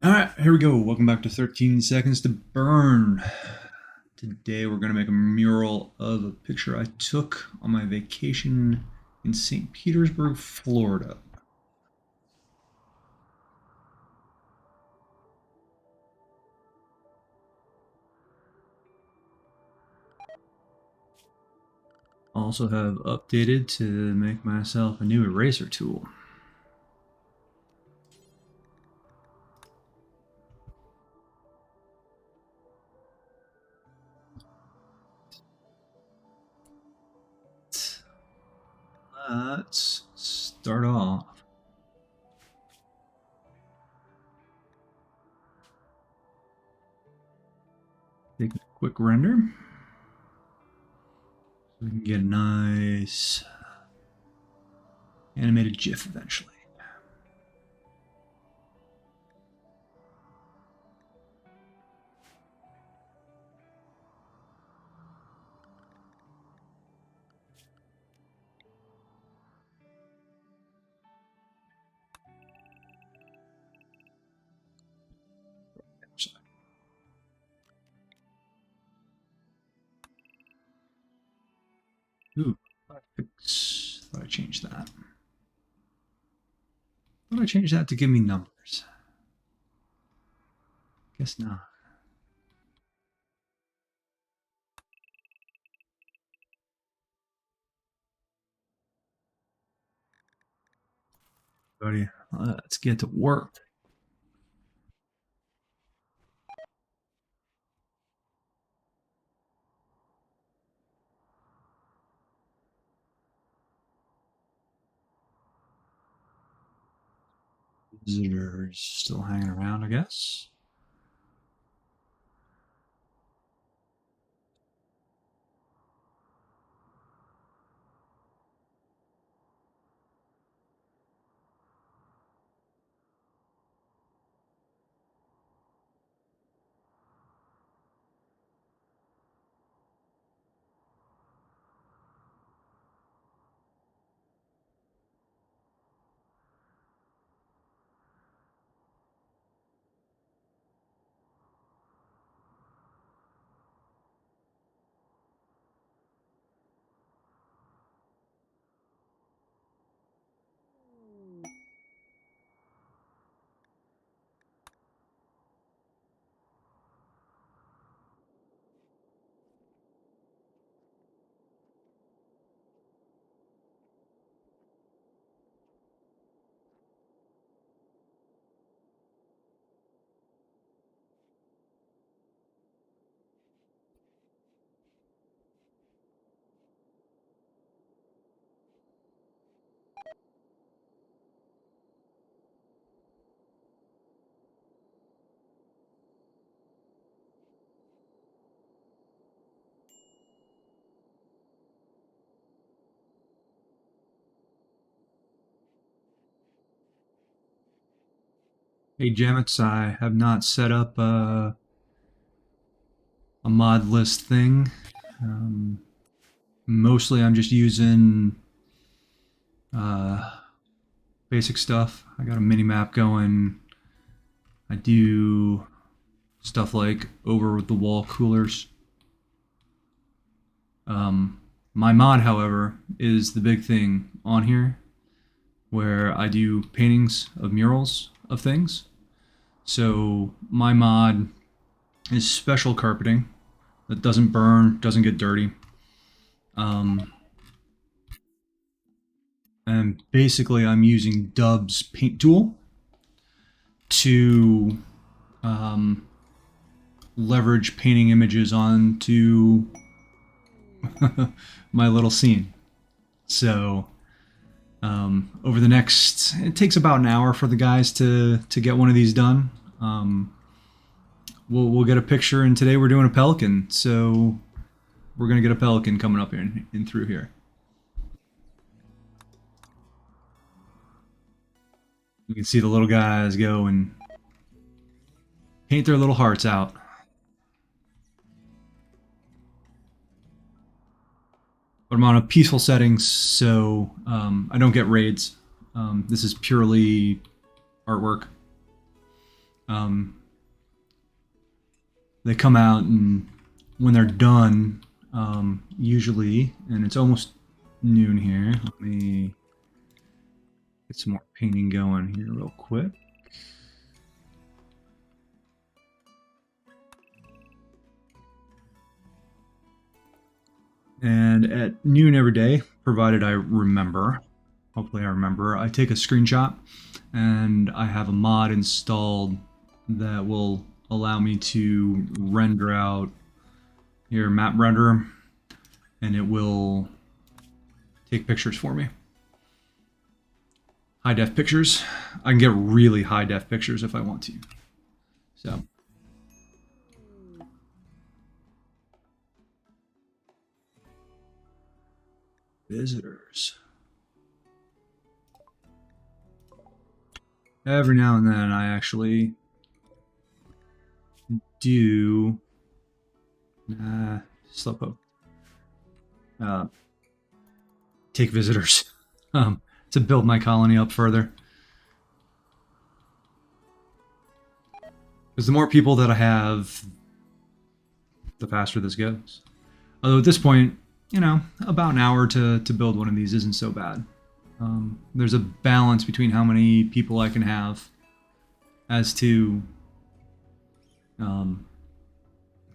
Alright, here we go. Welcome back to 13 Seconds to Burn. Today we're going to make a mural of a picture I took on my vacation in St. Petersburg, Florida. Also have updated to make myself a new eraser tool. Let's start off. Take a quick render so we can get a nice animated GIF eventually. Ooh, thought I changed that. Thought I changed that to give me numbers. Guess not. Buddy, let's get to work. Visitors still hanging around, I guess. Hey, Jamets, I have not set up a mod list thing. Um, Mostly I'm just using uh, basic stuff. I got a mini map going. I do stuff like over the wall coolers. My mod, however, is the big thing on here where I do paintings of murals of things. So my mod is special carpeting that doesn't burn, doesn't get dirty. Um, and basically, I'm using Dub's paint tool to um, leverage painting images onto my little scene. So over the next, it takes about an hour for the guys to get one of these done. We'll get a picture, and today we're doing a pelican. So we're gonna get a pelican coming up in through here. You can see the little guys go and paint their little hearts out. But I'm on a peaceful setting, so I don't get raids. This is purely artwork. Um, they come out, and when they're done, usually, and it's almost noon here. Let me get some more painting going here real quick. And at noon every day, provided I remember, hopefully I remember, I take a screenshot and I have a mod installed that will allow me to render out your map renderer, and it will take pictures for me. High def pictures. I can get really high def pictures if I want to. So visitors. Every now and then I actually do slowpoke. Take visitors to build my colony up further. Because the more people that I have, the faster this goes. Although at this point, you know, about an hour to build one of these isn't so bad. There's a balance between how many people I can have as to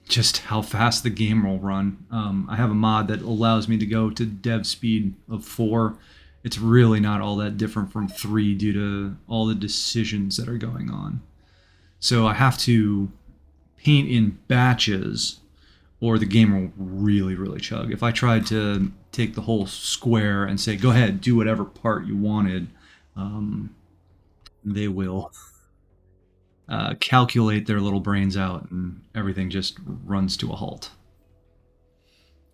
just how fast the game will run. I have a mod that allows me to go to dev speed of 4. It's really not all that different from 3 due to all the decisions that are going on. So I have to paint in batches or the game will really, really chug. If I tried to take the whole square and say, go ahead, do whatever part you wanted, they will calculate their little brains out and everything just runs to a halt.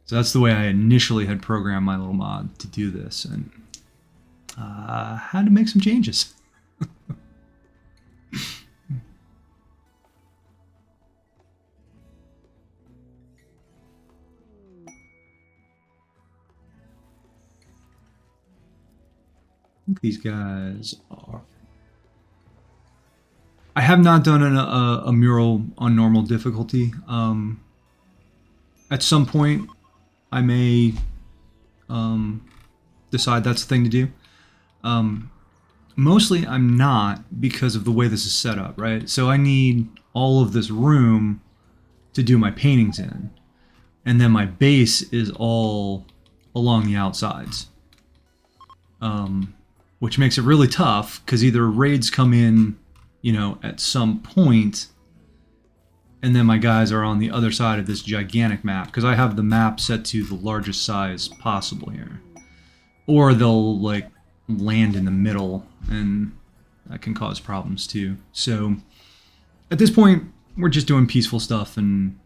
So that's the way I initially had programmed my little mod to do this, and had to make some changes. I think these guys are. I have not done a mural on normal difficulty. At some point, I may decide that's the thing to do. Mostly, I'm not because of the way this is set up, right? So I need all of this room to do my paintings in, and then my base is all along the outsides, which makes it really tough because either raids come in, you know, at some point, and then my guys are on the other side of this gigantic map because I have the map set to the largest size possible here, or they'll like land in the middle, and that can cause problems too. So at this point, we're just doing peaceful stuff and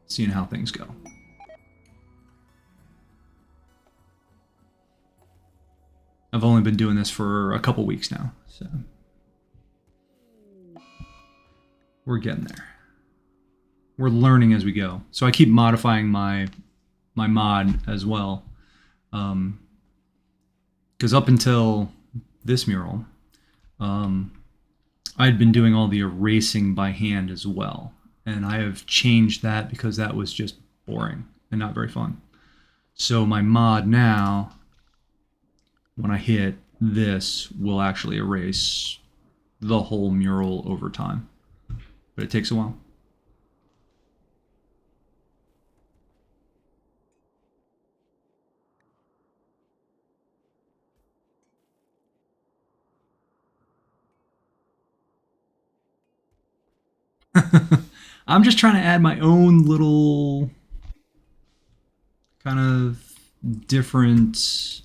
seeing how things go. I've only been doing this for a couple weeks now, so we're getting there. We're learning as we go. So I keep modifying my mod as well. Because up until this mural, I'd been doing all the erasing by hand as well. And I have changed that because that was just boring and not very fun. So my mod now, when I hit this, will actually erase the whole mural over time. But it takes a while. I'm just trying to add my own little kind of different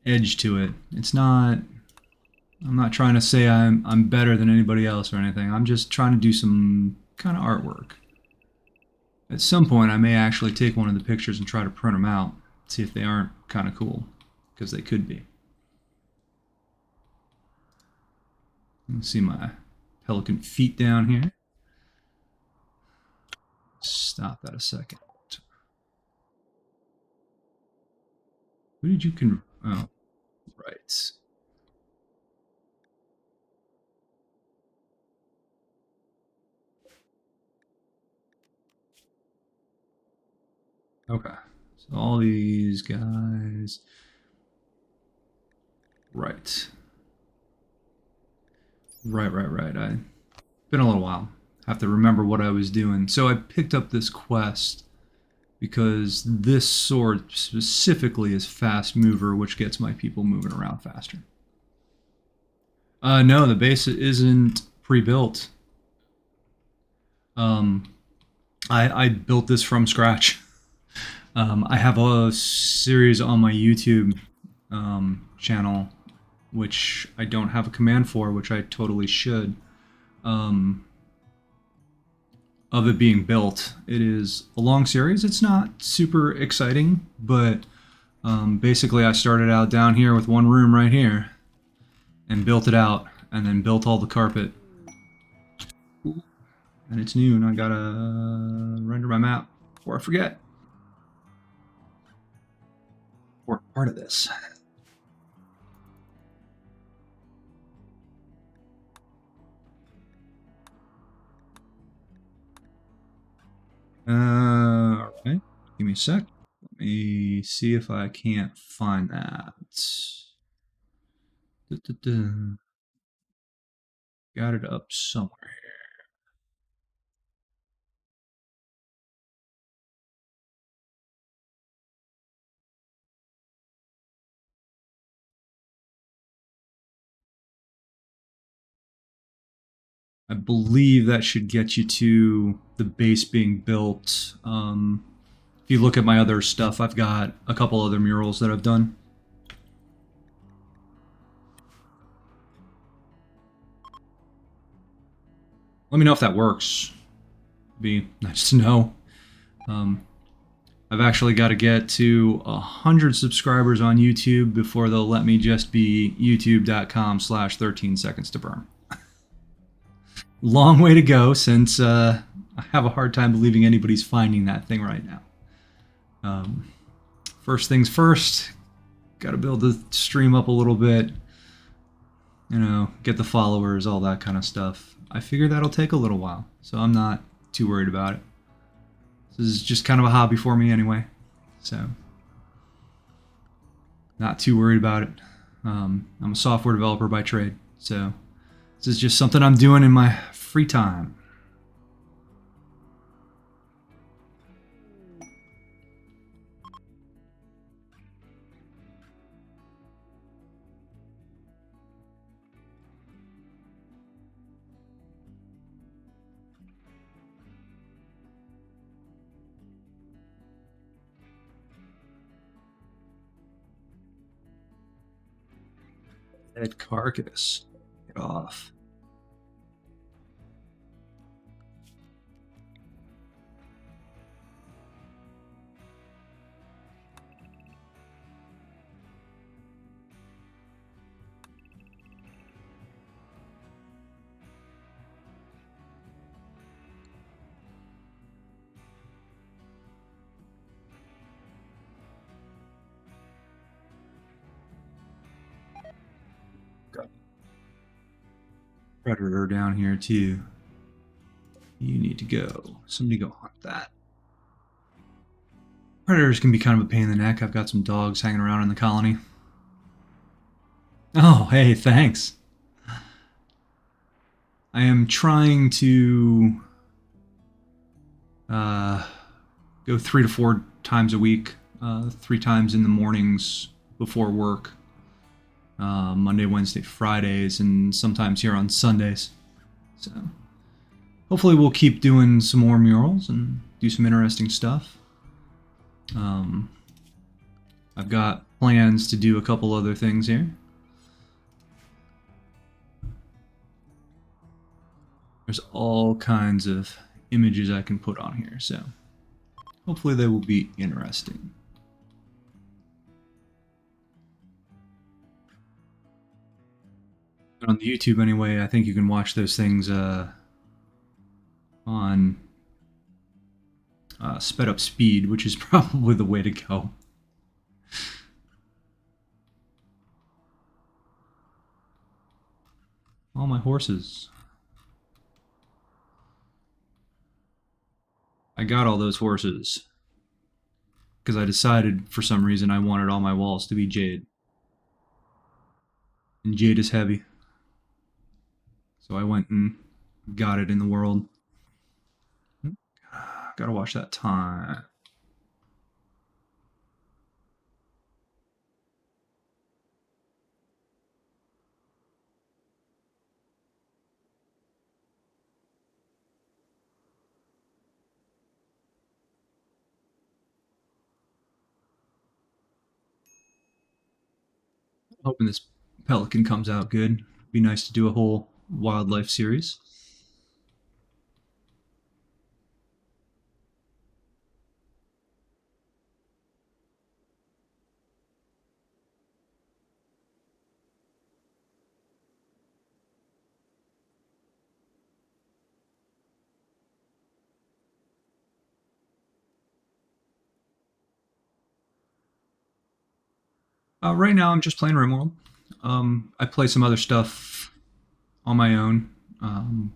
edge to it. It's not. I'm not trying to say I'm better than anybody else or anything. I'm just trying to do some kind of artwork. At some point, I may actually take one of the pictures and try to print them out, see if they aren't kind of cool, because they could be. Let's see my pelican feet down here. Stop that a second. Who did you Oh, right. Okay. So all these guys. Right. Right. I been a little while. Have to remember what I was doing. So I picked up this quest because this sword specifically is fast mover, which gets my people moving around faster. No, the base isn't pre-built. Um, I built this from scratch. I have a series on my YouTube channel, which I don't have a command for, which I totally should. Um, of it being built. It is a long series. It's not super exciting, but basically, I started out down here with one room right here and built it out, and then built all the carpet. And it's noon. I gotta render my map before I forget. Or part of this. All right. Give me a sec. Let me see if I can't find that. Da-da-da. Got it up somewhere. I believe that should get you to the base being built. If you look at my other stuff, I've got a couple other murals that I've done. Let me know if that works. Be nice to know. Um, I've actually got to get to 100 subscribers on YouTube before they'll let me just be youtube.com/13 seconds to burn. Long way to go since I have a hard time believing anybody's finding that thing right now. Um, First things first, got to build the stream up a little bit, get the followers, all that kind of stuff. I figure that'll take a little while, so I'm not too worried about it. This is just kind of a hobby for me anyway, so not too worried about it. I'm a software developer by trade, so this is just something I'm doing in my free time. Dead carcass. Get off. Got predator down here too. You need to go. Somebody go hunt that. Predators can be kind of a pain in the neck. I've got some dogs hanging around in the colony. Oh, hey, thanks. I am trying to uh, go 3 to 4 times a week, 3 times in the mornings before work, Monday, Wednesday, Fridays, and sometimes here on Sundays. So hopefully we'll keep doing some more murals and do some interesting stuff. Um, I've got plans to do a couple other things here. There's all kinds of images I can put on here, so hopefully they will be interesting. But on the YouTube anyway, I think you can watch those things on sped up speed, which is probably the way to go. All my horses. I got all those horses. because I decided for some reason I wanted all my walls to be jade, and jade is heavy, so I went and got it in the world. Gotta watch that time. Hoping this Pelican comes out good. Be nice to do a whole wildlife series. Right now, I'm just playing RimWorld. I play some other stuff on my own. Um,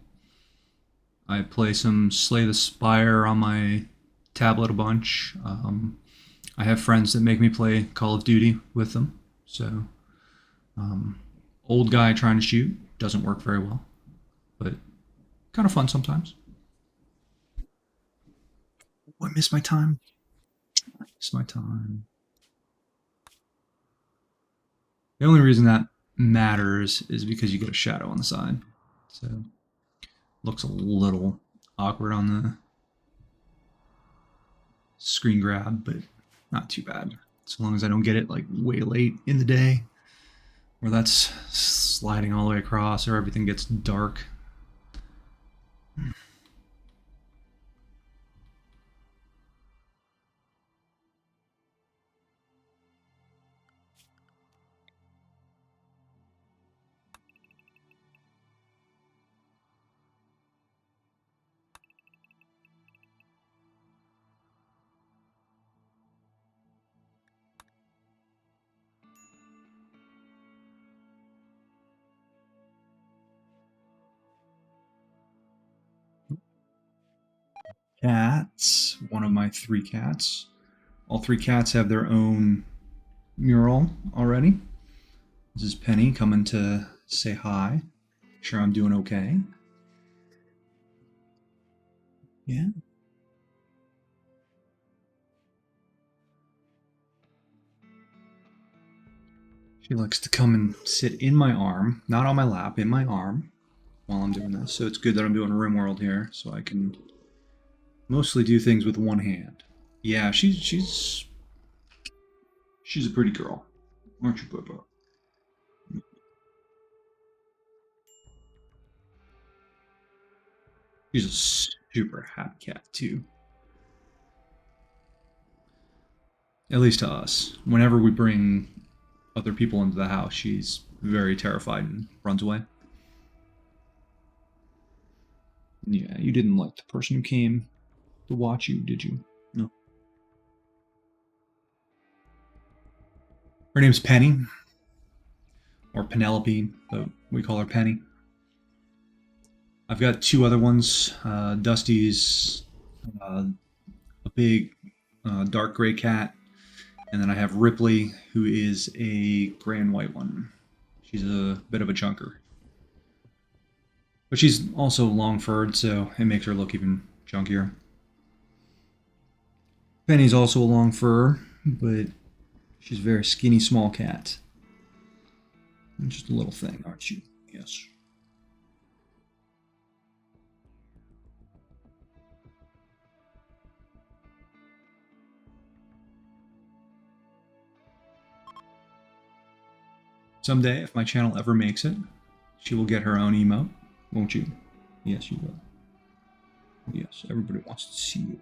I play some Slay the Spire on my tablet a bunch. I have friends that make me play Call of Duty with them. So, um, old guy trying to shoot doesn't work very well, but kind of fun sometimes. Oh, I miss my time. Miss my time. The only reason that matters is because you get a shadow on the side. So looks a little awkward on the screen grab, but not too bad. As long as I don't get it like way late in the day where that's sliding all the way across or everything gets dark. Cats, one of my three cats. All three cats have their own mural already. This is Penny coming to say hi. Sure, I'm doing okay. Yeah. She likes to come and sit in my arm, not on my lap, in my arm while I'm doing this. So it's good that I'm doing a RimWorld here, so I can mostly do things with one hand. Yeah, she's a pretty girl, aren't you, Bubba? She's a super happy cat too. At least to us. Whenever we bring other people into the house, she's very terrified and runs away. Yeah, you didn't like the person who came to watch you, did you? No. Her name's Penny, or Penelope, but we call her Penny. I've got two other ones. Dusty's uh, a big dark gray cat, and then I have Ripley, who is a gray and white one. She's a bit of a junker, but she's also long furred, so it makes her look even junkier. Penny's also a long fur, but she's a very skinny, small cat. And just a little thing, aren't you? Yes. Someday, if my channel ever makes it, she will get her own emote, won't you? Yes, you will. Yes, everybody wants to see you.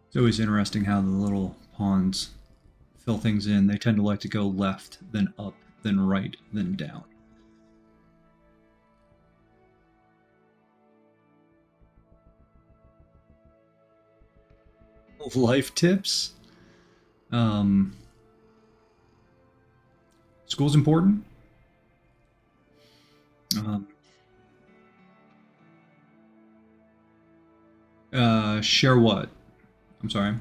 It's always interesting how the little pawns fill things in, they tend to like to go left, then up, then right, then down. Life tips. Um, School's important. Um, share what? I'm sorry.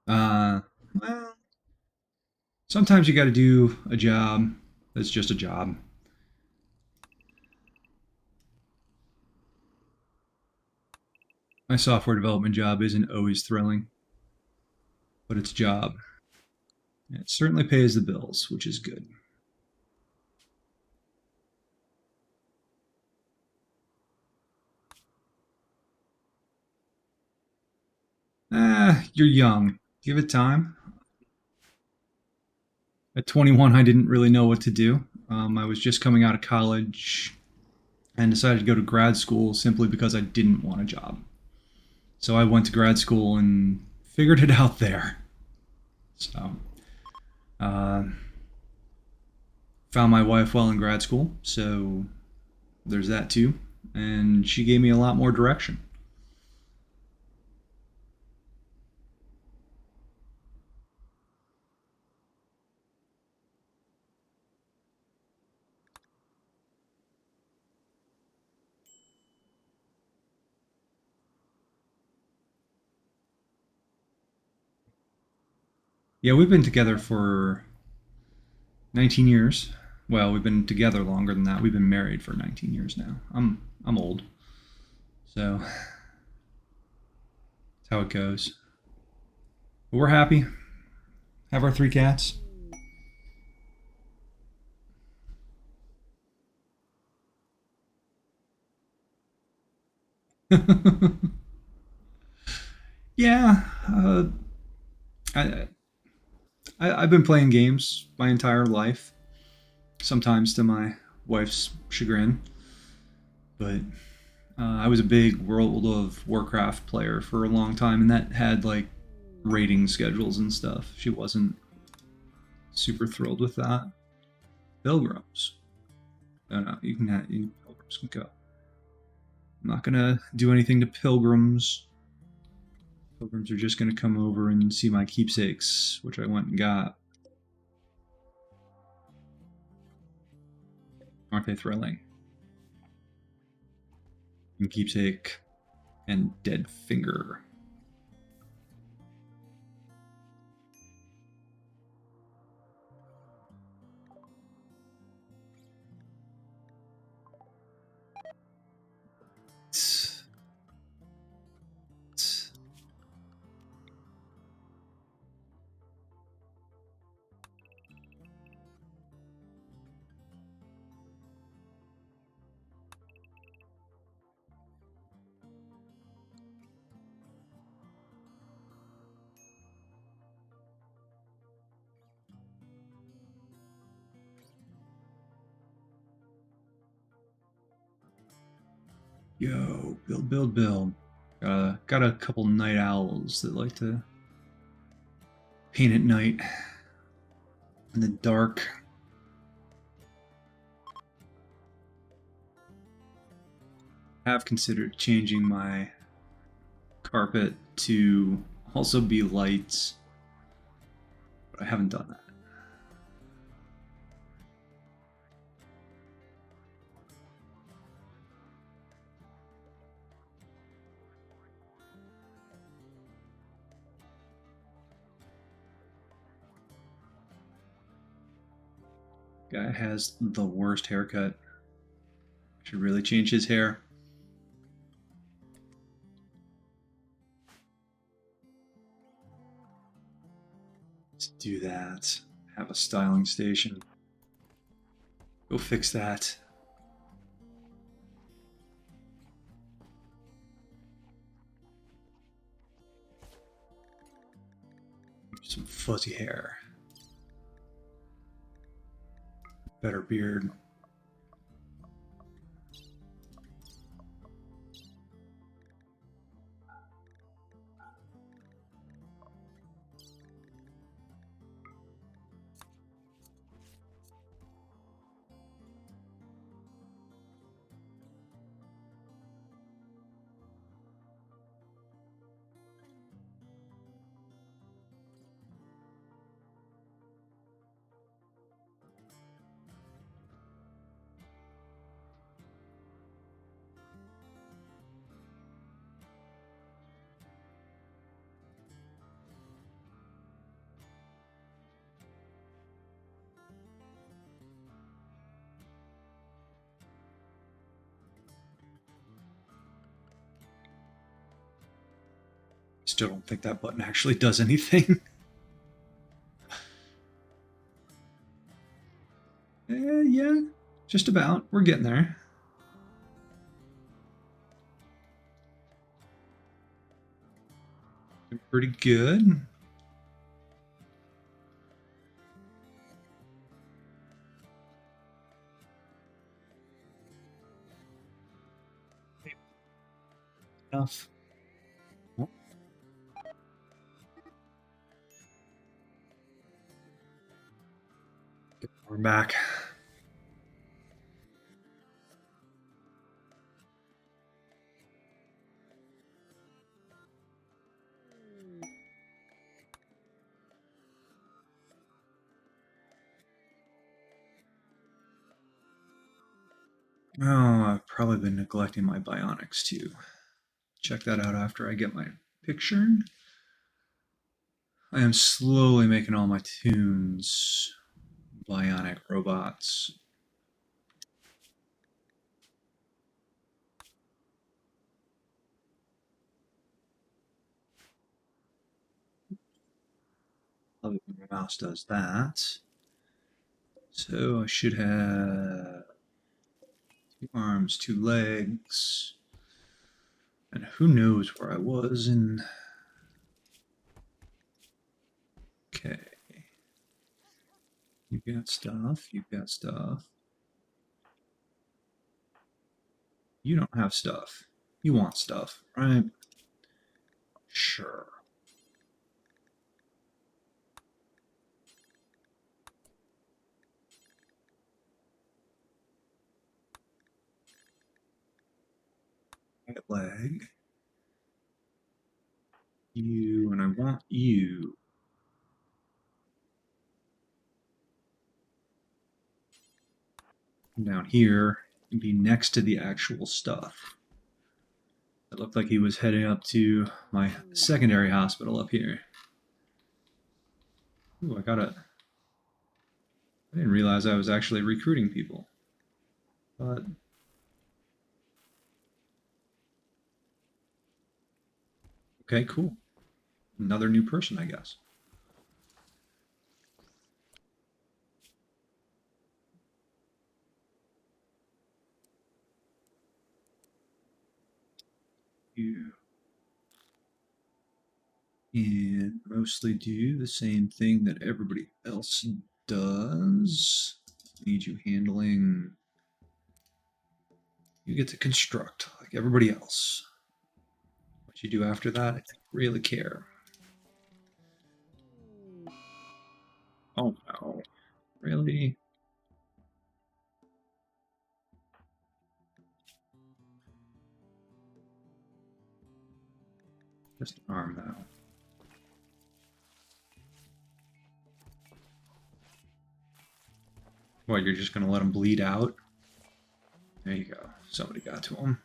Uh, well, sometimes you got to do a job that's just a job. My software development job isn't always thrilling, but it's a job. It certainly pays the bills, which is good. You're young. Give it time. At 21, I didn't really know what to do. I was just coming out of college and decided to go to grad school simply because I didn't want a job. So I went to grad school and figured it out there. So, uh, found my wife while in grad school. So there's that too. And she gave me a lot more direction. Yeah, we've been together for 19 years. Well, we've been together longer than that. We've been married for 19 years now. I'm old. So that's how it goes. But we're happy. Have our three cats. Yeah, I, I've been playing games my entire life, sometimes to my wife's chagrin. But I was a big World of Warcraft player for a long time, and that had like rating schedules and stuff. She wasn't super thrilled with that. Pilgrims. No, no, you can have, pilgrims can go. I'm not gonna do anything to pilgrims. Pilgrims are just gonna come over and see my keepsakes, which I went and got. Aren't they thrilling? And keepsake and dead finger. Yo, build, build, build. Got a couple night owls that like to paint at night in the dark. Have considered changing my carpet to also be lights, but I haven't done that. Guy has the worst haircut. Should really change his hair. Let's do that. Have a styling station. Go fix that. Some fuzzy hair. Better beard. Still don't think that button actually does anything. Yeah, just about. We're getting there. Pretty good. Enough. We're back. Oh, I've probably been neglecting my bionics too. Check that out after I get my picture. I am slowly making all my tunes bionic robots. Love it when my mouse does that. So I should have 2 arms, 2 legs. And who knows where I was in. Okay. You've got stuff. You've got stuff. You don't have stuff. You want stuff, right? Sure. Right leg. You, and I want you. Down here and be next to the actual stuff. It looked like he was heading up to my secondary hospital up here. Ooh, I didn't realize I was actually recruiting people. But okay, cool. Another new person, I guess. You and mostly do the same thing that everybody else does. Need you handling. You get to construct like everybody else. What you do after that, I don't really care. Oh no. Really? Just an arm now. What, you're just gonna let him bleed out? There you go. Somebody got to him.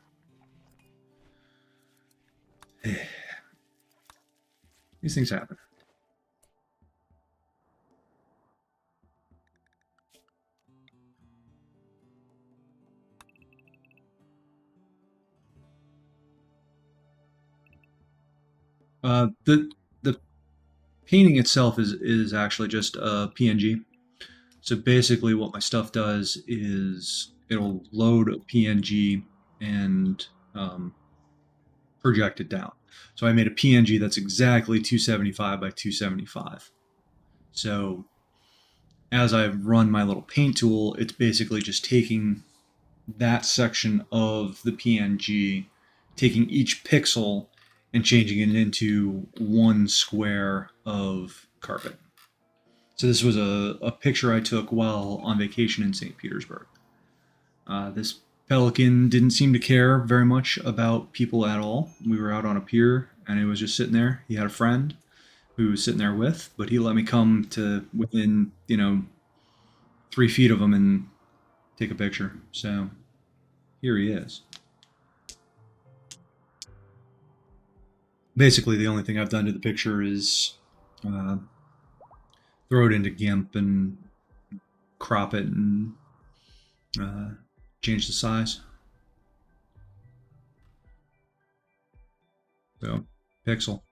These things happen. The painting itself is actually just a PNG. So basically, what my stuff does is it'll load a PNG and project it down. So I made a PNG that's exactly 275 by 275. So as I run my little paint tool, it's basically just taking that section of the PNG, taking each pixel and changing it into one square of carpet. So this was a picture I took while on vacation in St. Petersburg. This pelican didn't seem to care very much about people at all. We were out on a pier and he was just sitting there. He had a friend who he was sitting there with, but he let me come to within, 3 feet of him and take a picture. So here he is. Basically, the only thing I've done to the picture is uh, throw it into GIMP and crop it and uh, change the size. So, pixel.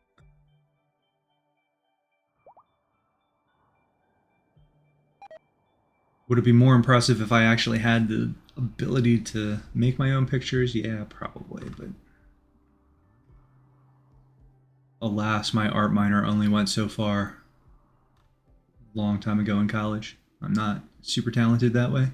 Would it be more impressive if I actually had the ability to make my own pictures? Yeah, probably. But alas, my art minor only went so far. Long time ago in college. I'm not super talented that way.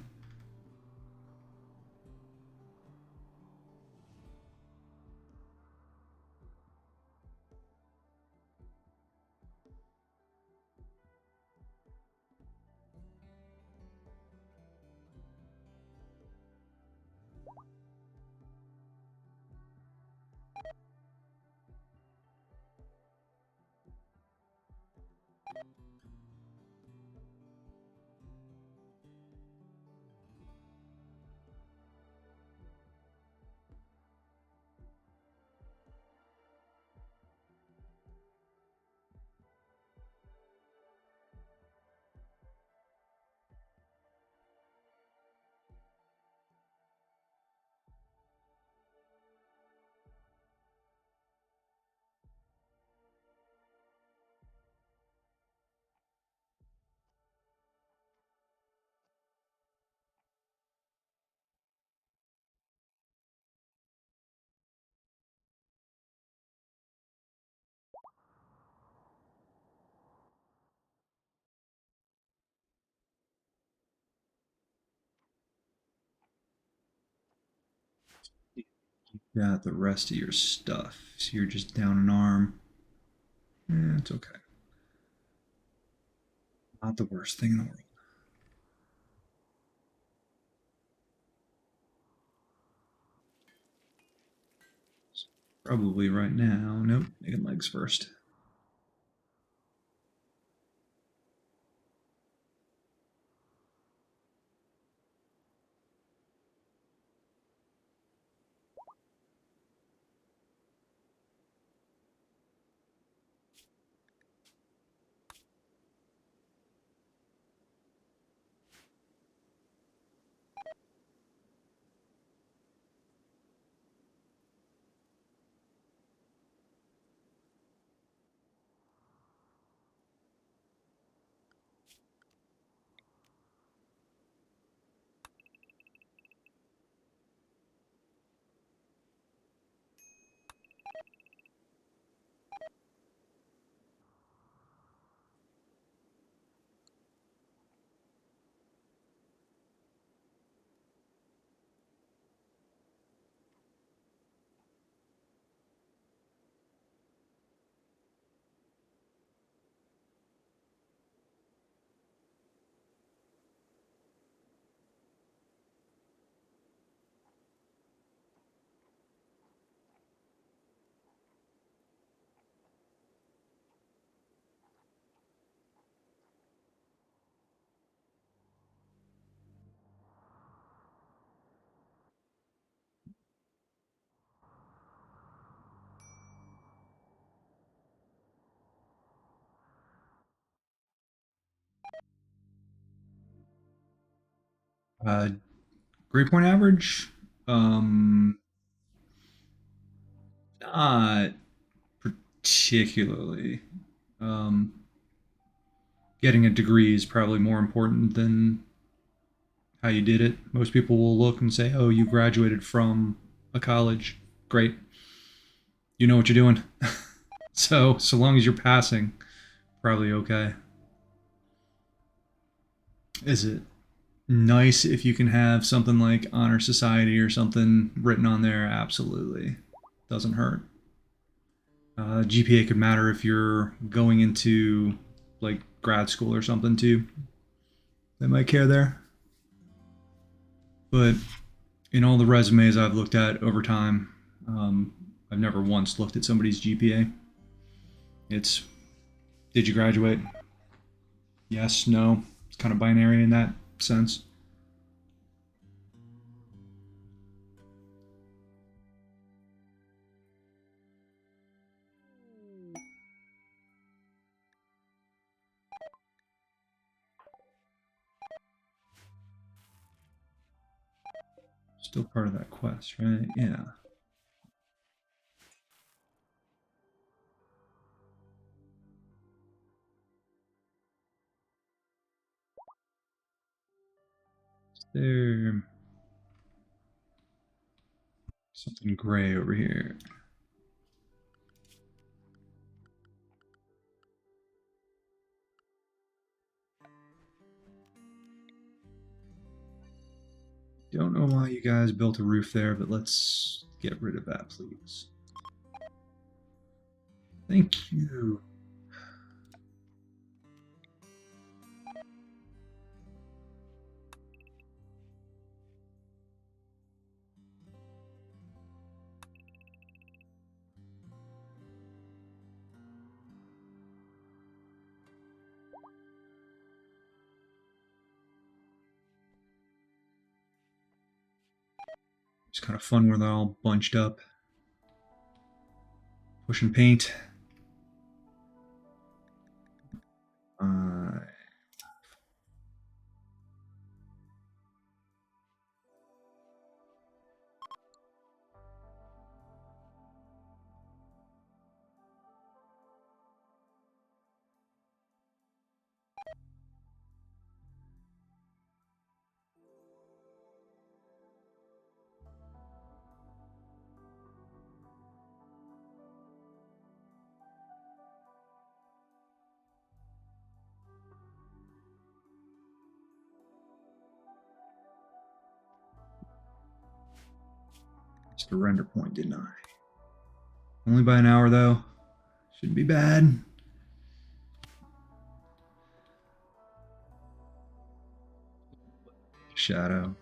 You got the rest of your stuff. So you're just down an arm. It's okay. Not the worst thing in the world. Probably right now. Nope. Making legs first. Uh, grade point average. Um, Not particularly. Um, Getting a degree is probably more important than how you did it. Most people will look and say, "Oh, you graduated from a college. Great. You know what you're doing." So long as you're passing, probably okay. Is it nice if you can have something like honor society or something written on there? Absolutely. Doesn't hurt. GPA could matter if you're going into like grad school or something too. They might care there. But in all the resumes I've looked at over time, I've never once looked at somebody's GPA. It's, did you graduate? Yes, no. It's kind of binary in that sense. Still part of that quest, right? Yeah. Is there something gray over here? Don't know why you guys built a roof there, but let's get rid of that, please. Thank you. It's kind of fun where they're all bunched up, pushing paint. Uh, it's the render point, didn't I? Only by an hour, though. Shouldn't be bad. Shadow.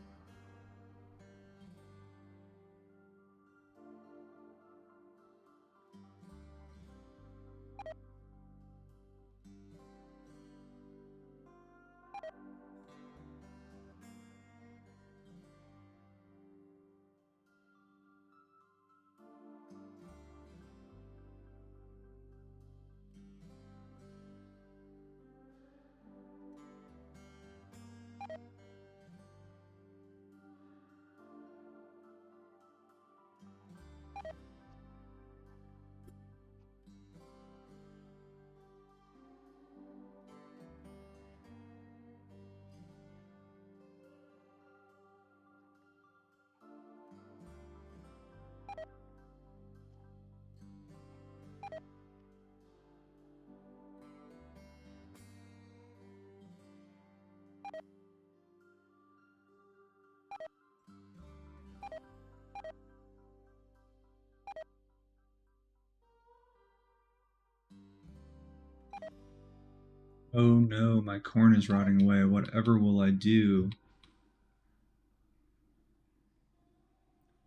Oh no, my corn is rotting away. Whatever will I do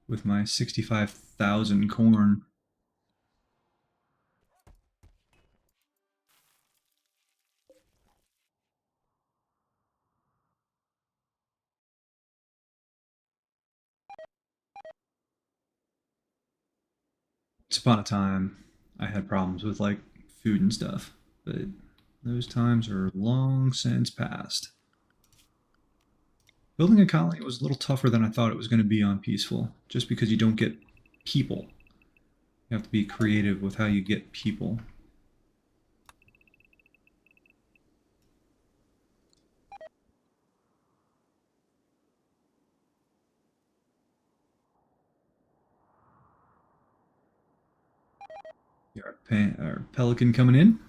with my 65,000 corn? Once upon a time, I had problems with like food and stuff, but those times are long since past. Building a colony was a little tougher than I thought it was going to be on Peaceful, just because you don't get people. You have to be creative with how you get people. Our Pelican coming in.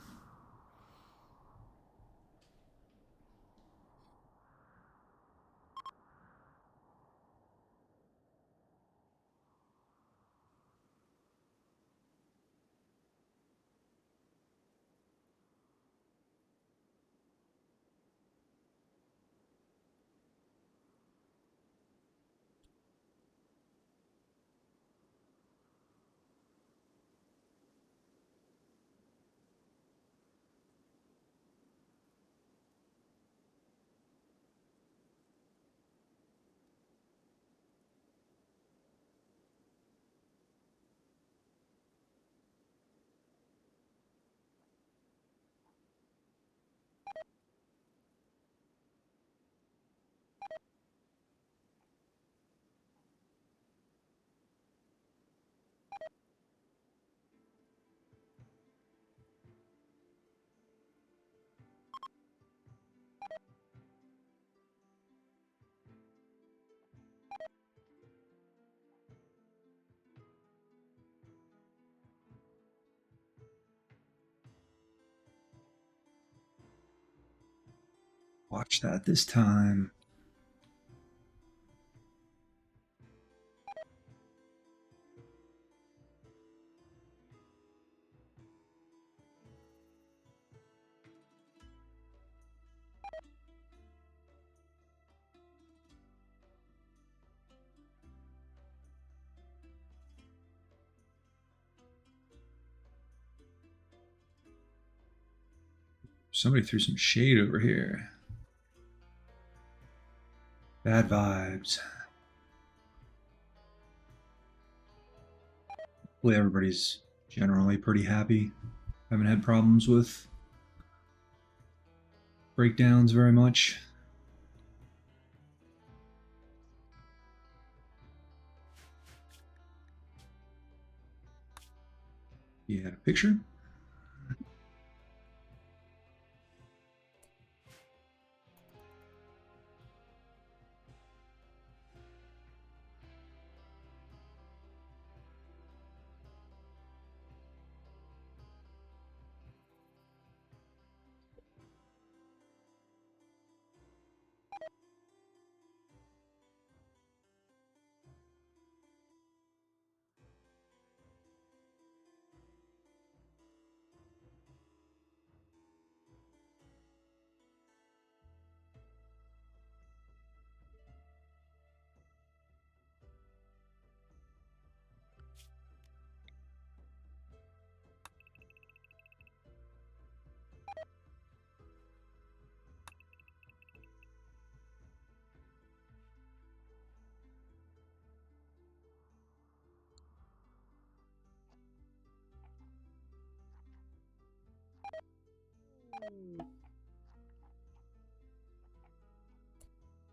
Watch that this time. Somebody threw some shade over here. Bad vibes. Hopefully everybody's generally pretty happy. Haven't had problems with breakdowns very much. You had a picture?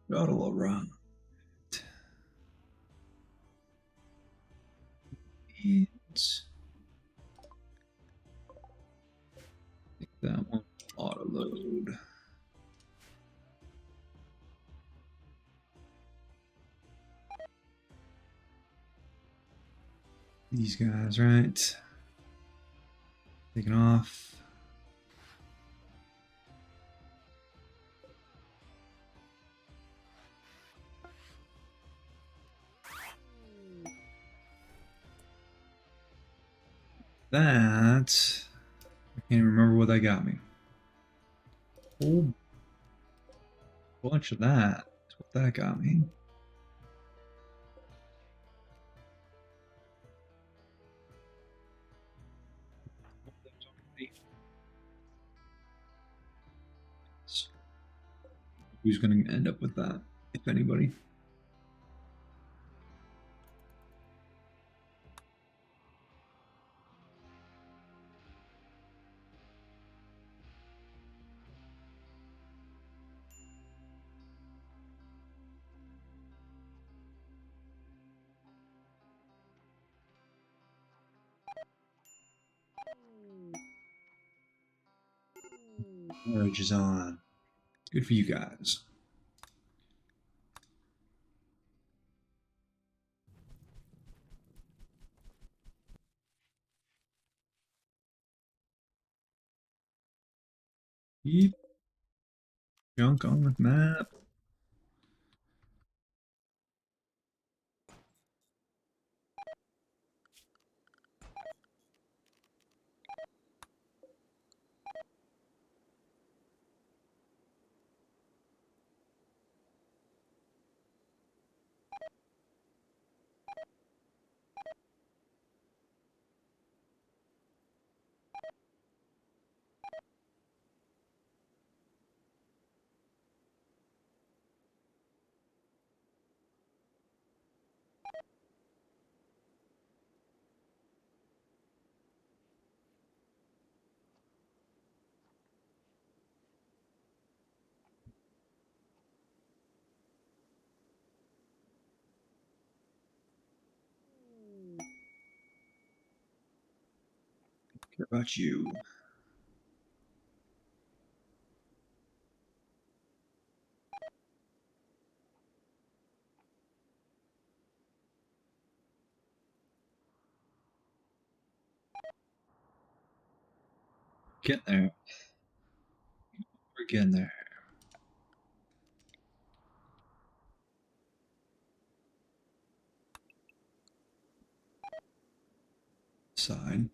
Got a little wrong. It's that one auto load. These guys, right? Taking off. That I can't even remember what that got me. Whole bunch of that. That's what that got me. Who's going to end up with that, if anybody? Marriage is on. Good for you guys. Keep junk on the map. Care about you. Get there. We're getting there. side.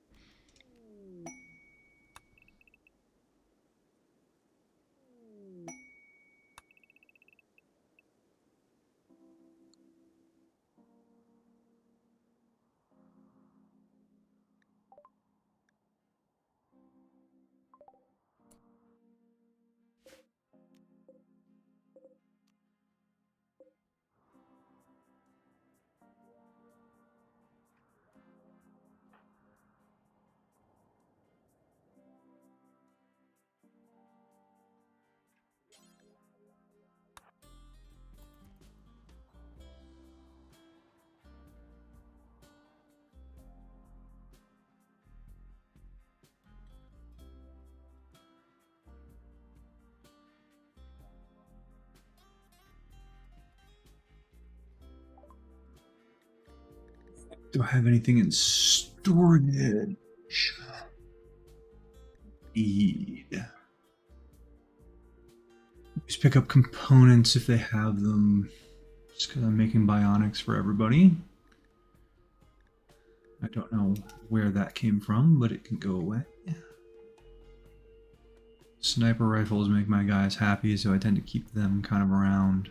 Do I have anything in storage? Need. Just pick up components if they have them. Just because I'm making bionics for everybody. I don't know where that came from, but it can go away. Sniper rifles make my guys happy, so I tend to keep them kind of around.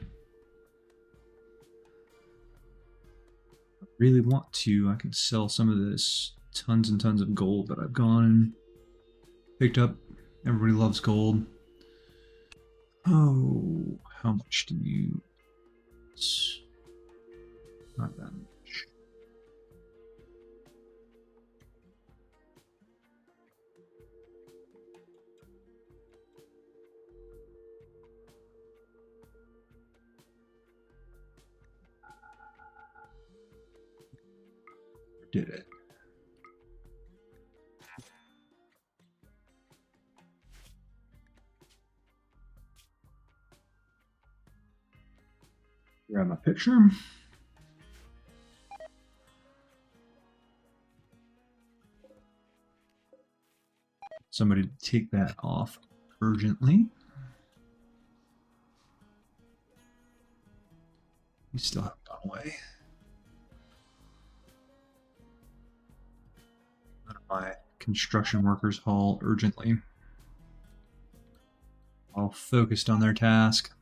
If I really want to, I could sell some of this tons and tons of gold that I've gone and picked up. Everybody loves gold. Oh, how much do you... It's not that much. Did it. Grab my picture. Somebody take that off urgently. You still haven't gone away. None of my construction workers haul urgently. All focused on their task.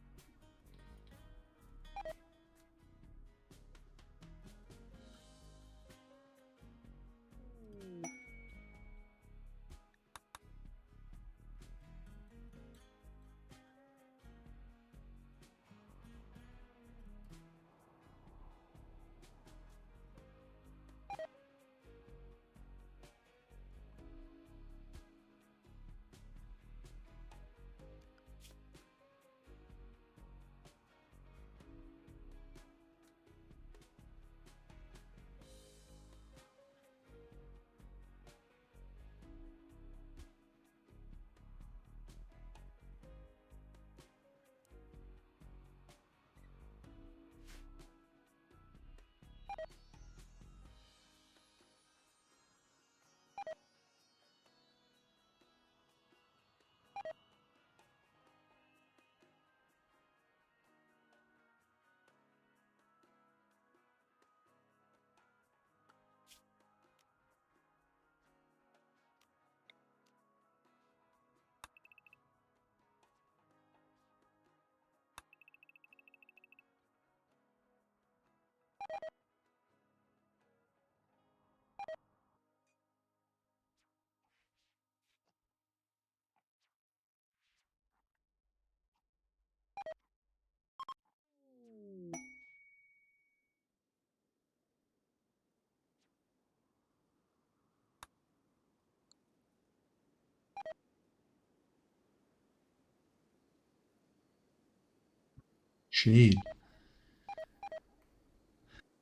Shade.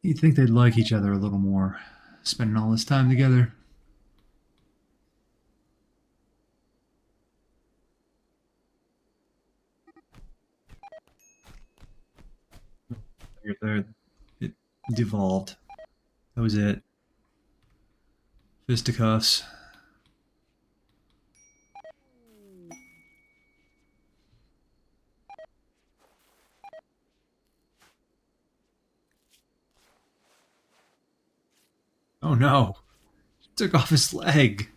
You'd think they'd like each other a little more, spending all this time together. There, it devolved. That was it. Fisticuffs. Oh no. Took off his leg.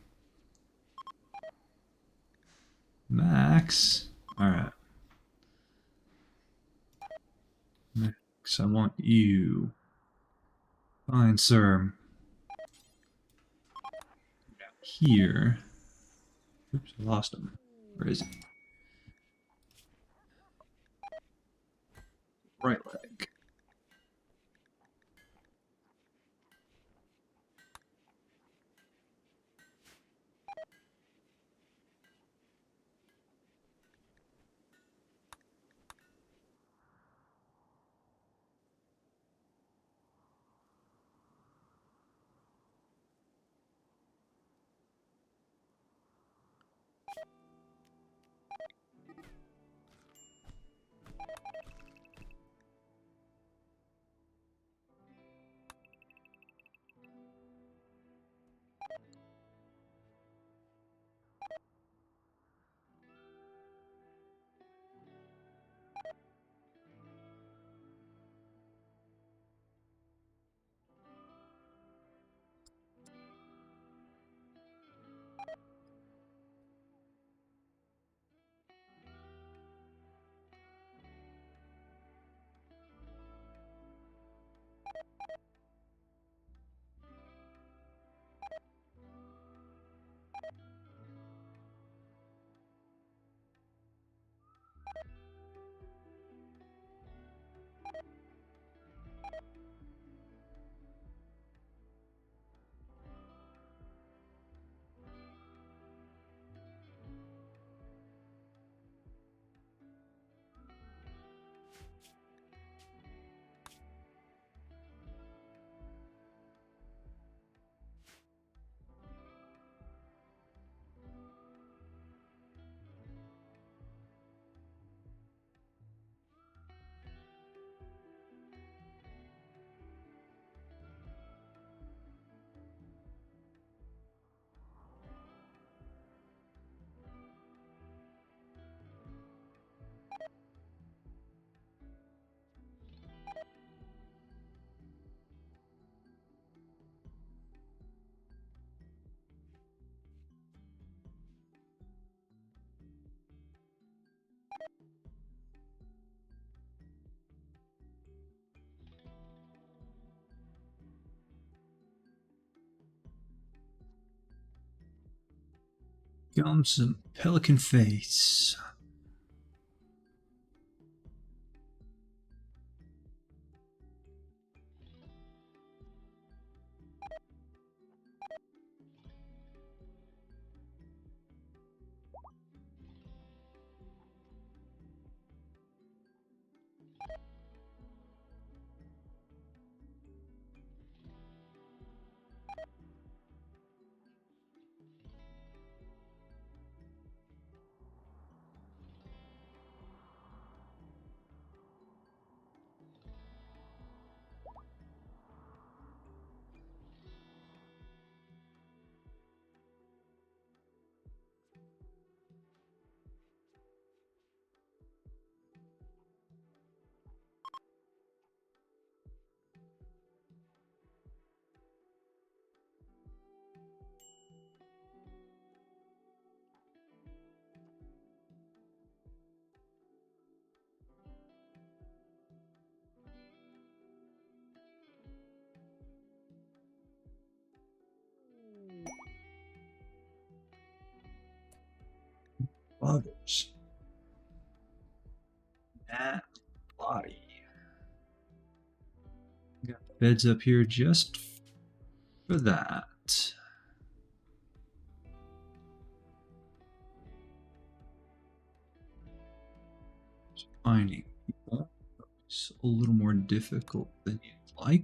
Max. Alright. Max, I want you. Fine, sir. Here. Oops, I lost him. Where is he? Right leg. Comes some pelican face. Buggers. That body. Got beds up here just for that. Finding people is a little more difficult than you'd like.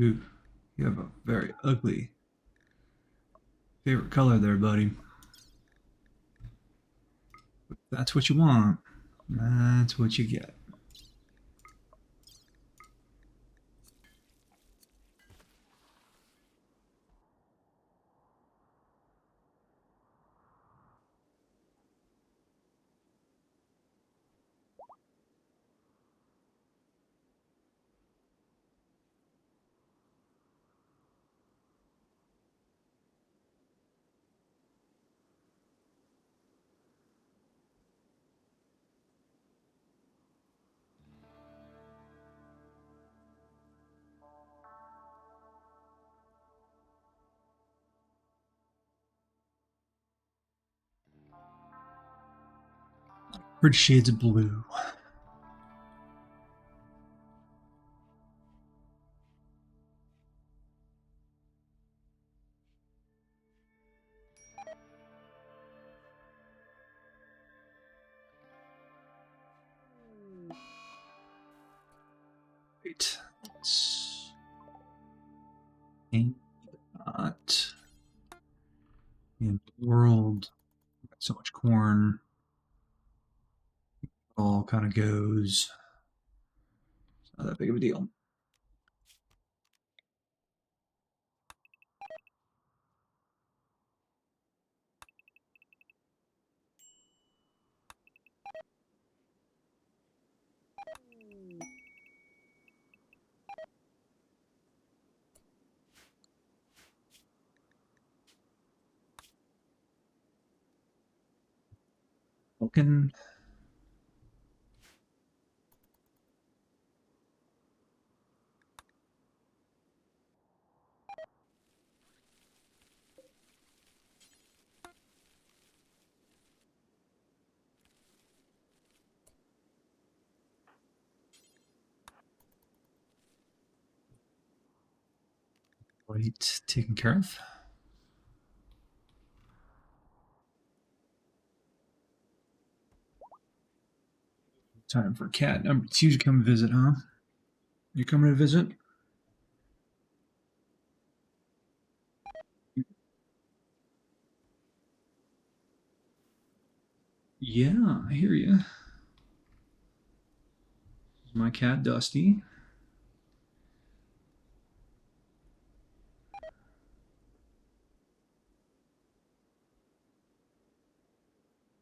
Ooh, you have a very ugly favorite color there, buddy. If that's what you want. That's what you get. Pretty shades of blue. Great. Let's paint not in the world. Got so much corn. All kind of goes. It's not that big of a deal. Pelican. Right, taken care of. Time for cat number 2 to come visit, huh? You coming to visit? Yeah, I hear you. My cat Dusty.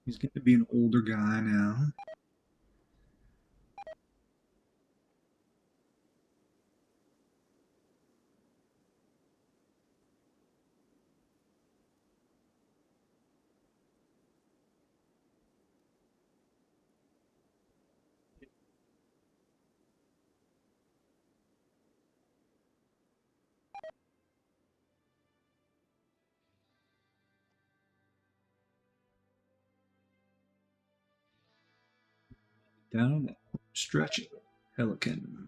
He's getting to be an older guy now. Down that stretch. Pelican.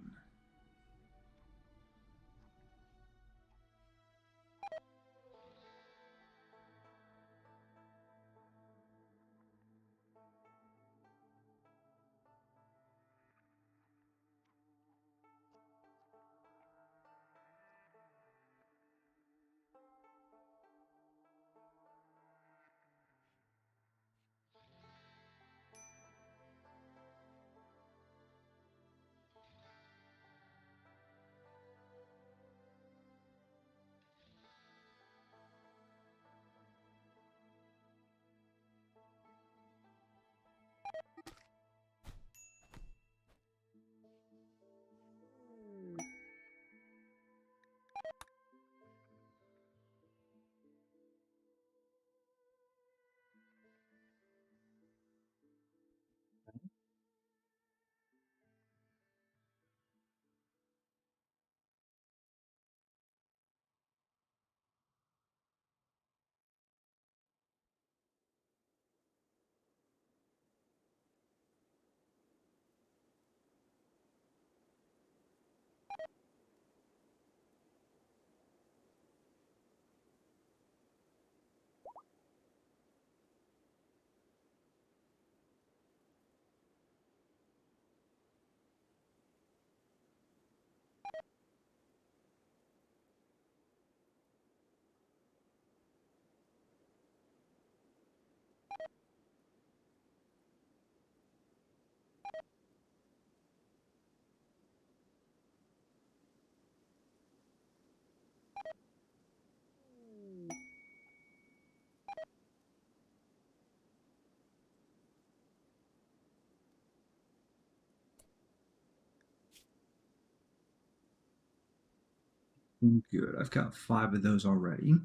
Good. I've got 5 of those already.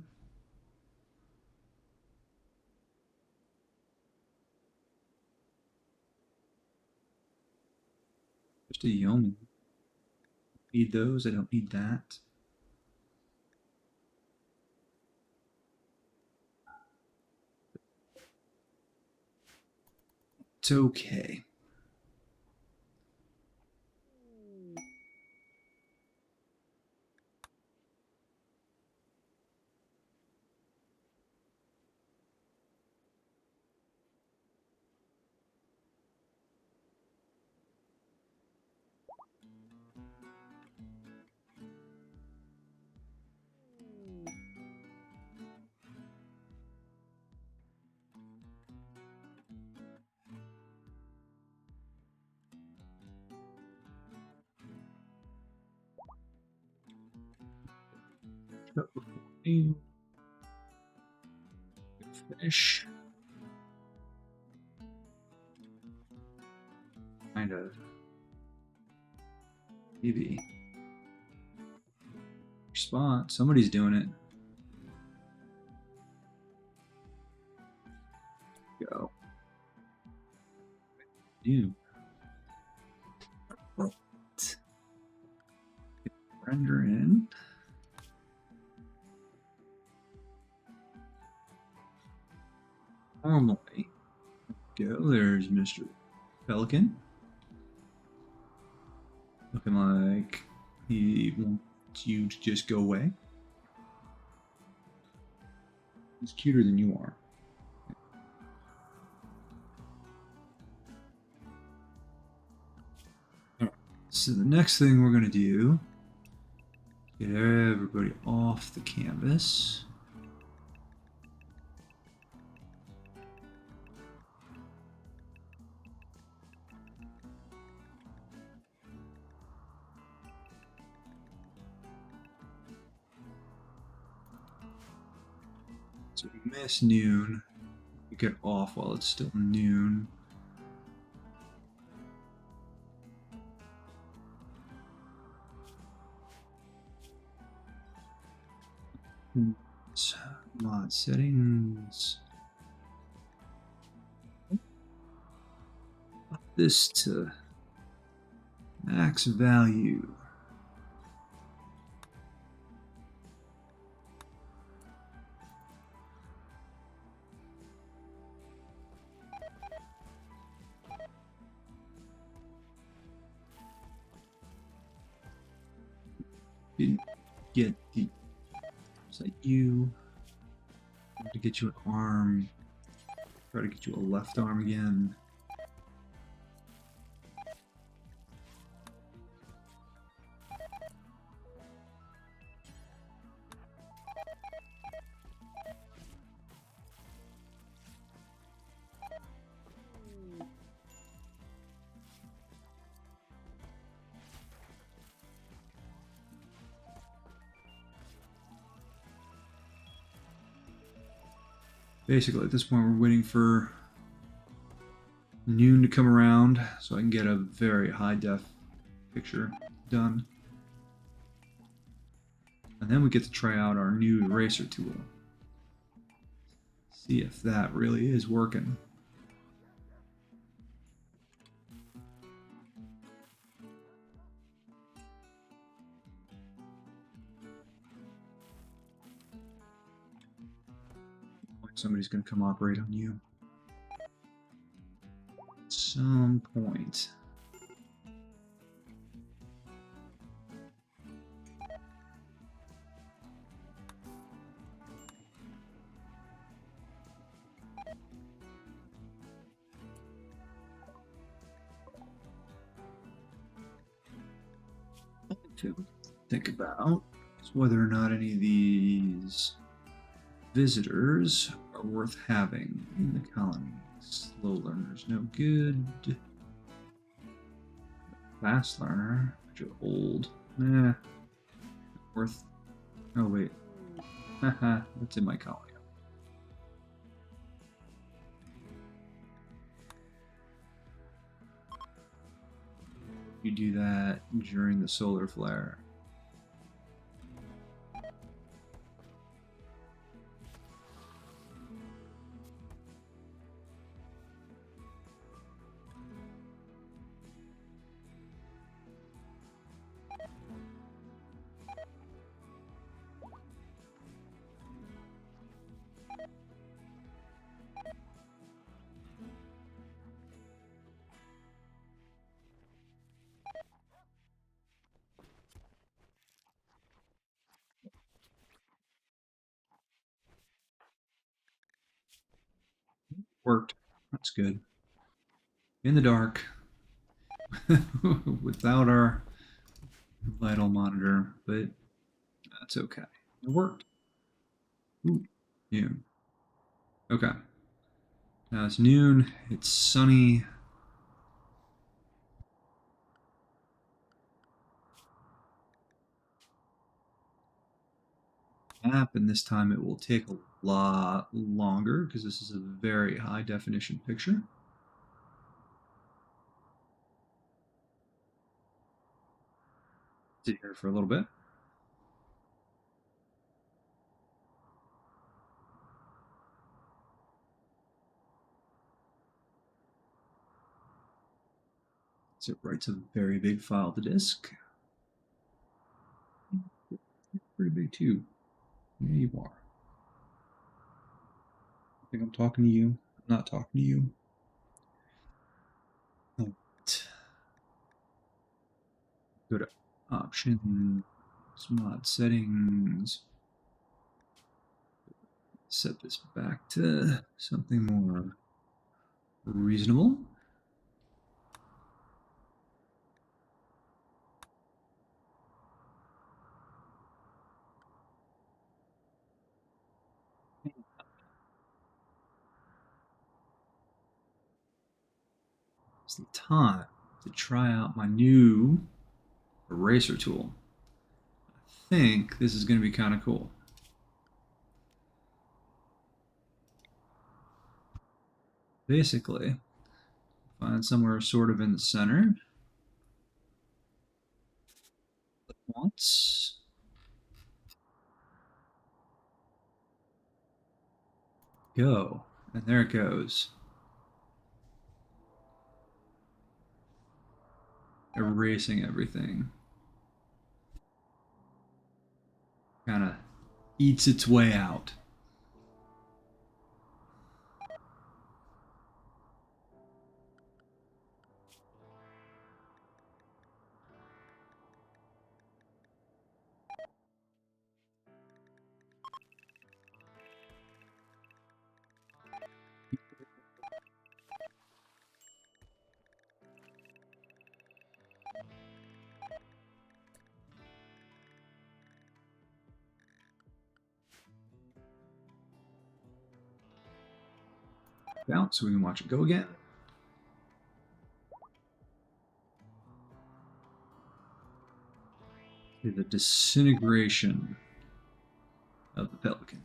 Just a yeoman. Need those. I don't need that. It's okay. Fish. Kind of. Maybe. Spot. Somebody's doing it. Go. You. Render in. Normally. Go. There's Mr. Pelican. Looking like he wants you to just go away. He's cuter than you are. Alright, so the next thing we're going to do, get everybody off the canvas. So we miss noon. We get off while it's still noon. Mod settings. Up this to max value. Didn't get the. Is that you? To get you an arm. Try to get you a left arm again. Basically, at this point, we're waiting for noon to come around so I can get a very high def picture done. And then we get to try out our new eraser tool. See if that really is working. Somebody's going to come operate on you. At some point. To think about is whether or not any of these visitors are worth having in the colony. Slow learners, no good. Fast learner, but you're old. Nah. Worth. Oh, wait. Haha, that's in my colony. You do that during the solar flare. Worked. That's good. In the dark. Without our vital monitor, but that's okay. It worked. Ooh, noon. Okay. Now it's noon. It's sunny. App, and this time it will take a lot longer because this is a very high definition picture. Sit here for a little bit. So it writes a very big file to disk. Pretty big too. Yeah, you are. I think I'm talking to you. I'm not talking to you. Right. Go to options, mod settings. Set this back to something more reasonable. It's the time to try out my new eraser tool. I think this is going to be kind of cool. Basically, find somewhere sort of in the center. Once. Go. And there it goes. Erasing everything. Kind of eats its way out. Out so we can watch it go again. The disintegration of the Pelican.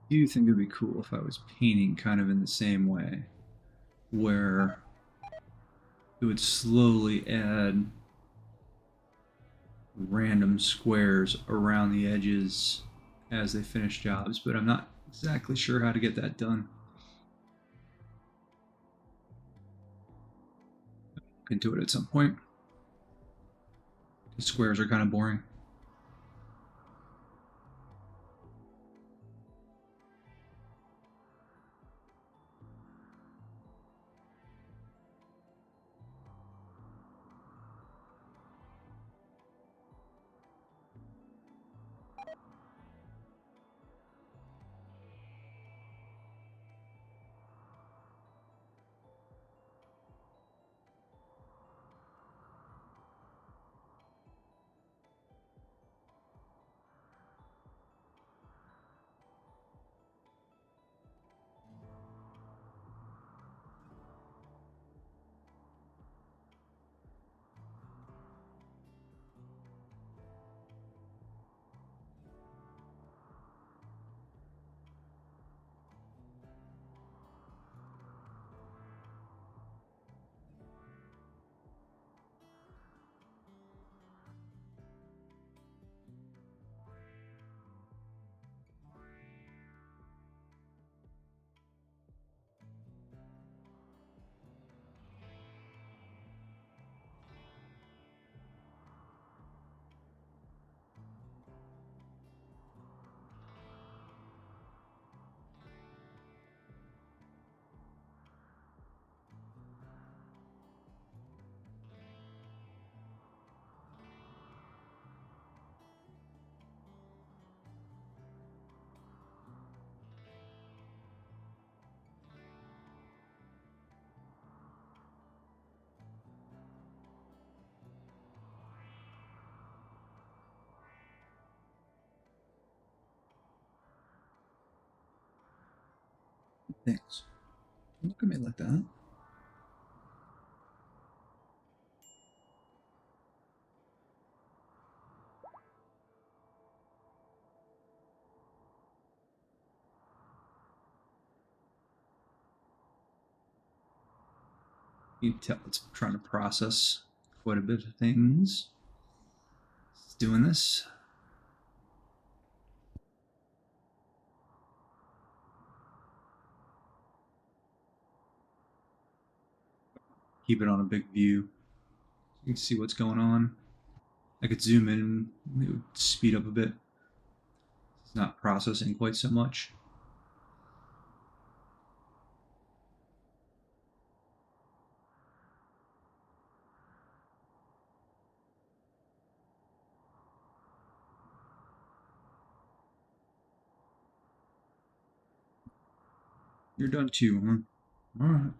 I do think it'd be cool if I was painting kind of in the same way, where it would slowly add random squares around the edges as they finish jobs, but I'm not exactly sure how to get that done. Look into it at some point. The squares are kind of boring. Thanks. Don't look at me like that. You can tell it's trying to process quite a bit of things. It's doing this. Keep it on a big view. You can see what's going on. I could zoom in, it would speed up a bit. It's not processing quite so much. You're done too, huh? Alright.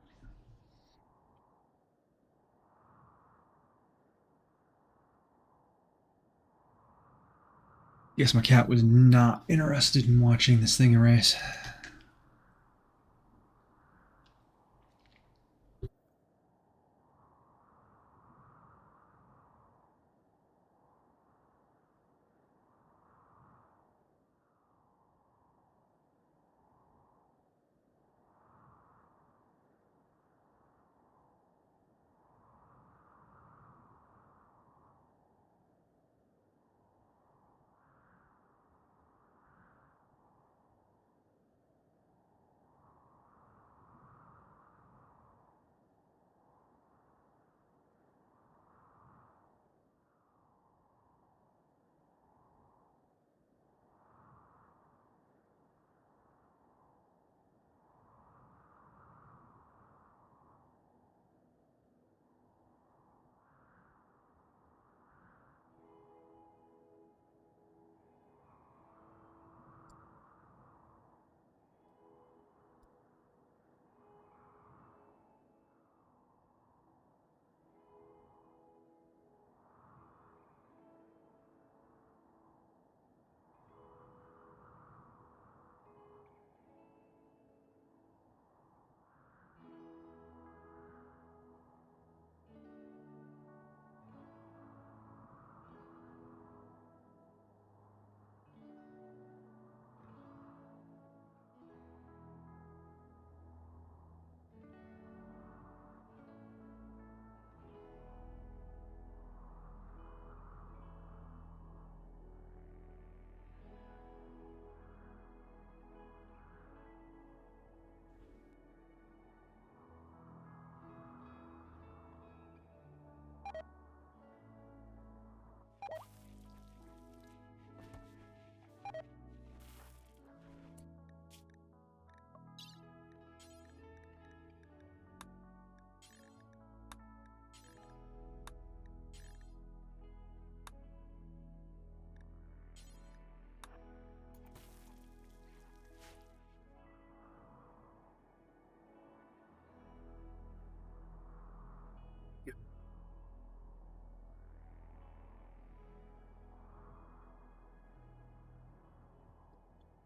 Guess my cat was not interested in watching this thing erase.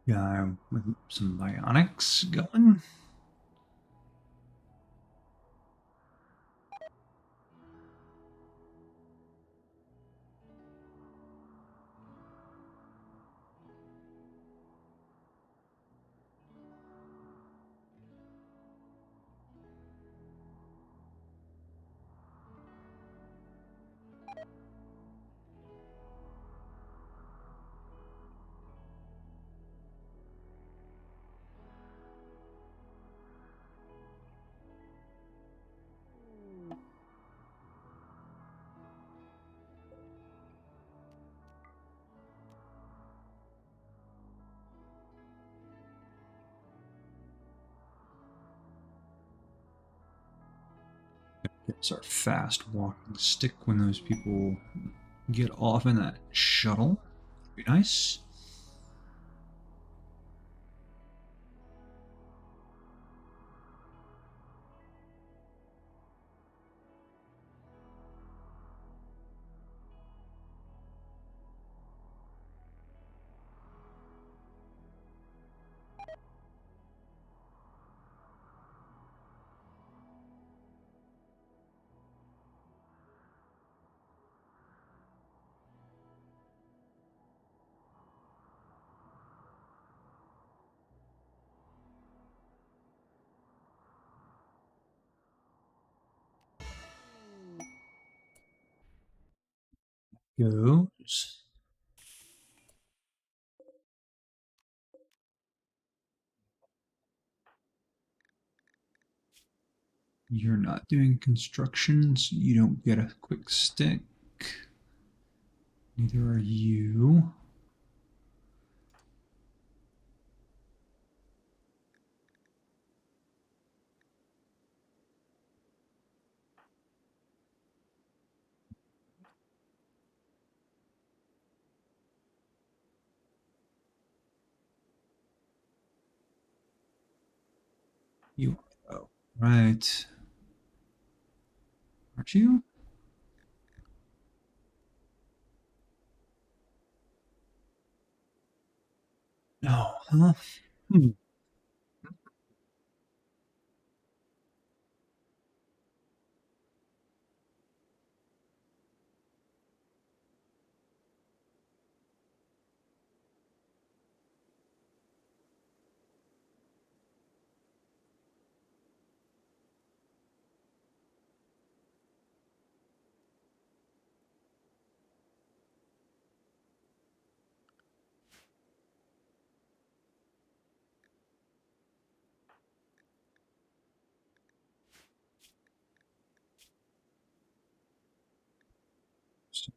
Guy with some bionics going. It's our fast walking stick when those people get off in that shuttle. Be nice. goes. You're not doing construction, so you don't get a quick stick. Neither are you. You oh, right. Aren't you? No, huh? Hmm.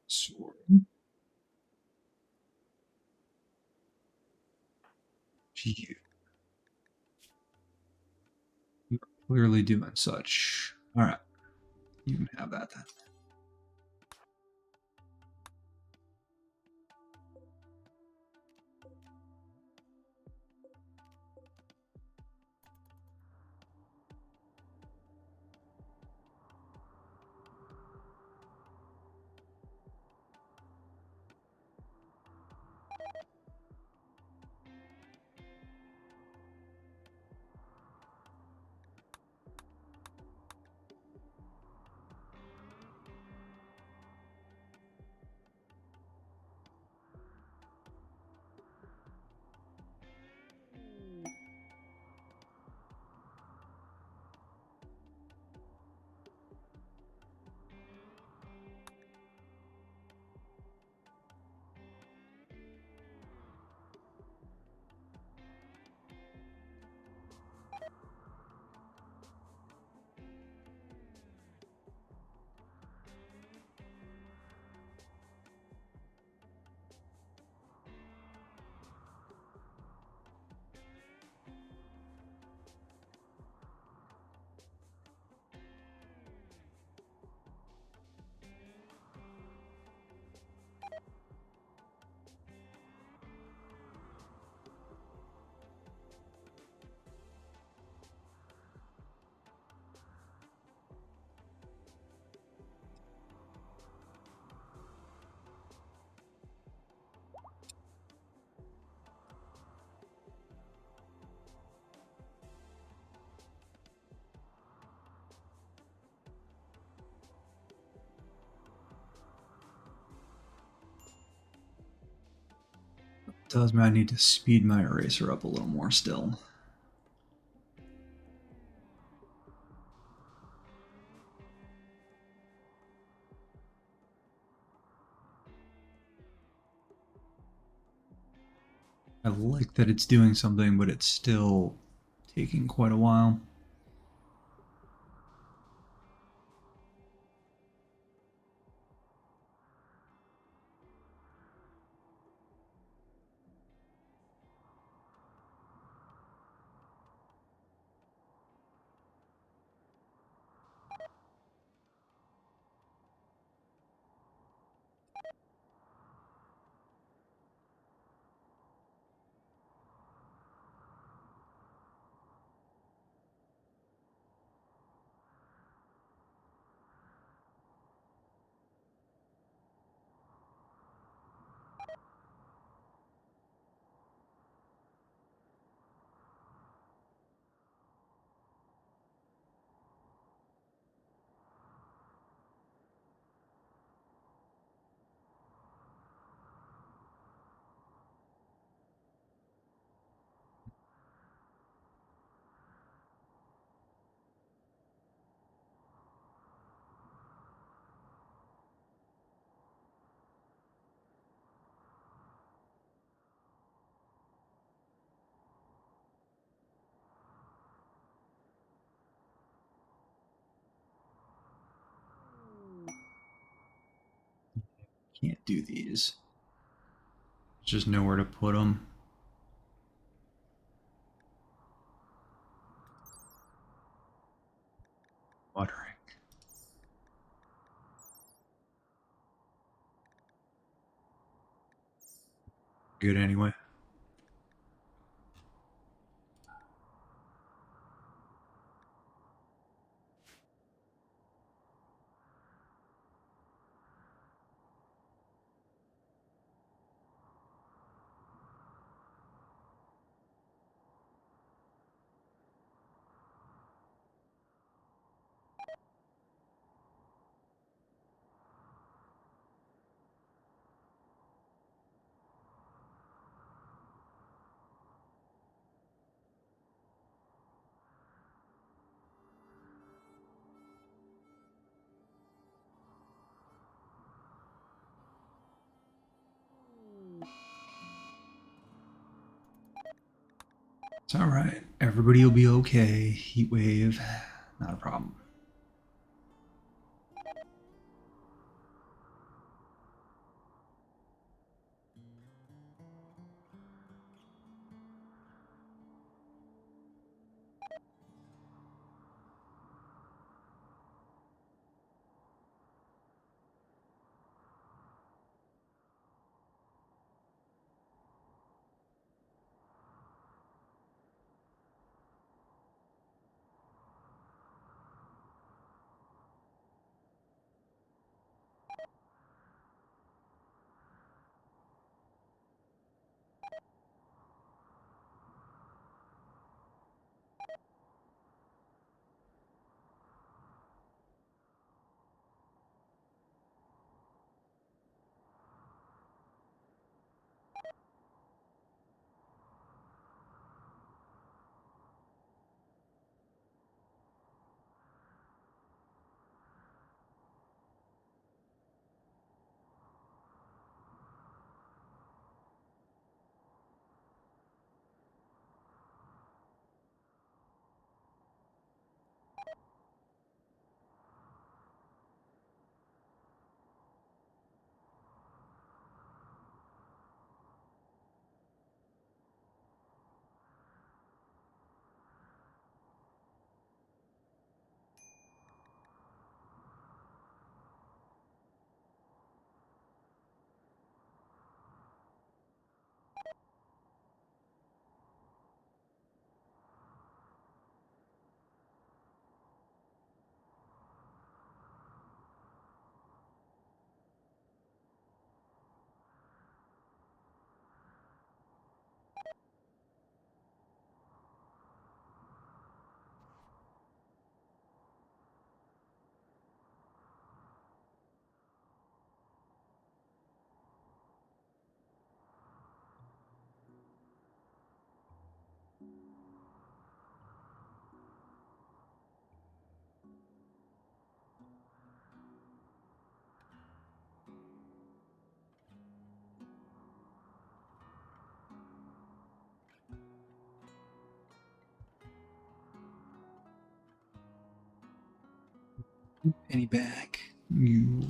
Sword. You, you're clearly doing such. All right, you can have that then. Does mean I need to speed my eraser up a little more still. I like that it's doing something, but it's still taking quite a while. Can't do these. Just nowhere to put them. Watering. Good anyway. It's all right. Everybody will be okay. Heat wave, not a problem. Penny back. You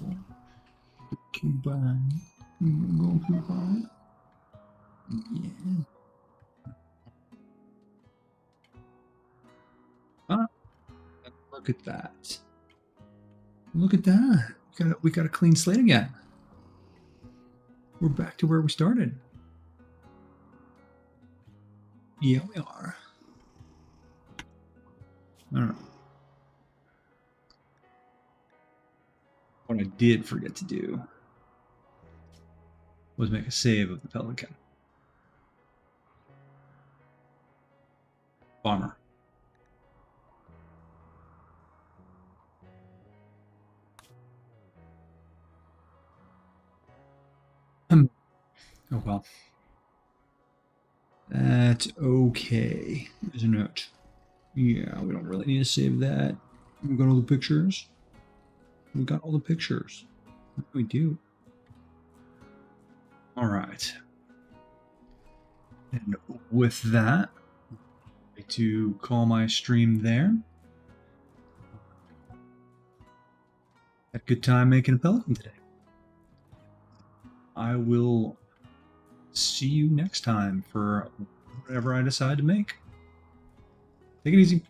coupon. Go coupon. Yeah. Ah, look at that. Look at that. We got a clean slate again. We're back to where we started. Yeah, we are. I don't know. What I did forget to do was make a save of the Pelican. Bomber. Oh well. That's okay. There's a note. Yeah, we don't really need to save that. We got all the pictures. We got all the pictures. We do. All right. And with that, I'd like to call my stream there. Had a good time making a Pelican today. I will see you next time for whatever I decide to make. Take it easy.